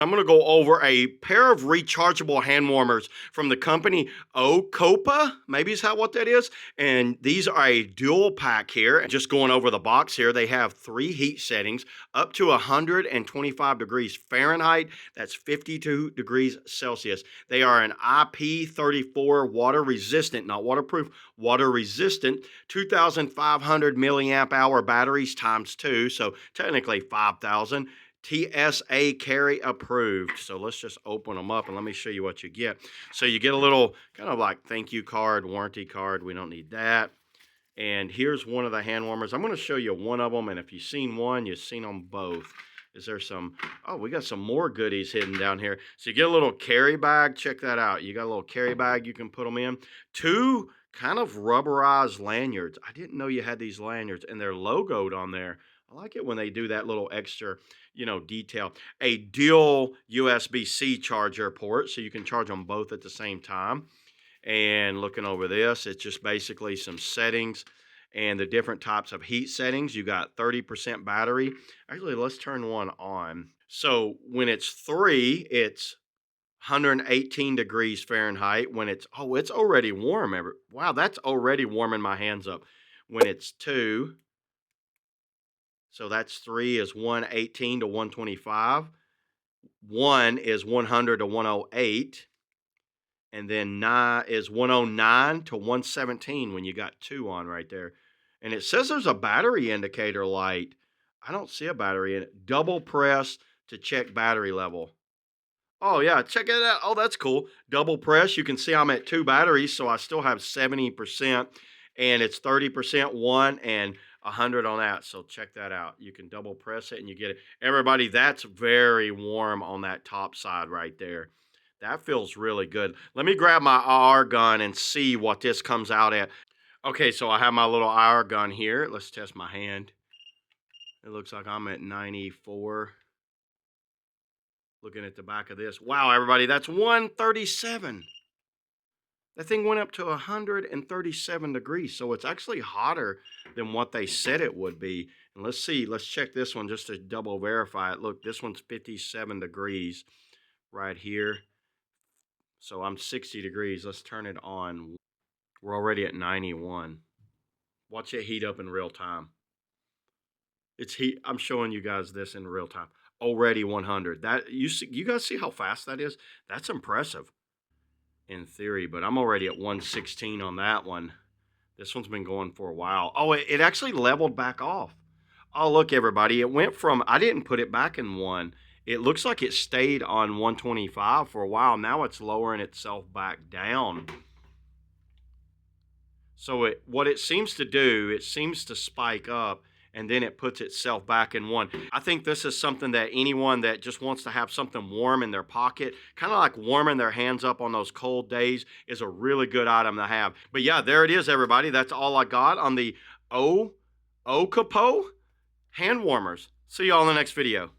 I'm going to go over a pair of rechargeable hand warmers from the company OCOOPA. Maybe is what that is. And these are a dual pack here. Just going over the box here, they have 3 heat settings up to 125 degrees Fahrenheit. That's 52 degrees Celsius. They are an IP34 water resistant, not waterproof, water resistant, 2,500 milliamp hour batteries times 2. So technically 5,000. TSA carry approved. So let's just open them up and let me show you what you get. So you get a little kind of like thank you card, warranty card. We don't need that. And here's one of the hand warmers. I'm going to show you one of them. And if you've seen one, you've seen them both. Is there some? Oh, we got some more goodies hidden down here. So you get a little carry bag. Check that out. You got a little carry bag you can put them in. 2 kind of rubberized lanyards. I didn't know you had these lanyards and they're logoed on there. I like it when they do that little extra, detail. A dual USB-C charger port, so you can charge them both at the same time. And looking over this, it's just basically some settings and the different types of heat settings. You got 30% battery. Actually, let's turn one on. So when it's 3, it's 118 degrees Fahrenheit. When it's already warm. Wow, that's already warming my hands up. When it's 2, so that's 3 is 118 to 125. 1 is 100 to 108. And then 9 is 109 to 117 when you got 2 on right there. And it says there's a battery indicator light. I don't see a battery in it. Double press to check battery level. Oh, yeah, check it out. Oh, that's cool. Double press. You can see I'm at 2 batteries, so I still have 70%. And it's 30% one and 100 on that. So check that out. You can double press it and you get it. Everybody, that's very warm on that top side right there. That feels really good. Let me grab my IR gun and see what this comes out at. Okay, so I have my little IR gun here. Let's test my hand. It looks like I'm at 94. Looking at the back of this. Wow, everybody, that's 137. That thing went up to 137 degrees, so it's actually hotter than what they said it would be. And let's see, let's check this one just to double verify it. Look, this one's 57 degrees right here. So I'm 60 degrees. Let's turn it on. We're already at 91. Watch it heat up in real time. It's heat. I'm showing you guys this in real time. Already 100. That you guys see how fast that is? That's impressive. In theory, but I'm already at 116 on that one. This one's been going for a while. Oh, it actually leveled back off. Oh, look, everybody. It went from, I didn't put it back in 1. It looks like it stayed on 125 for a while. Now it's lowering itself back down. So what it seems to do, it seems to spike up and then it puts itself back in 1. I think this is something that anyone that just wants to have something warm in their pocket, kind of like warming their hands up on those cold days, is a really good item to have. But yeah, there it is, everybody. That's all I got on the OCOOPA hand warmers. See y'all in the next video.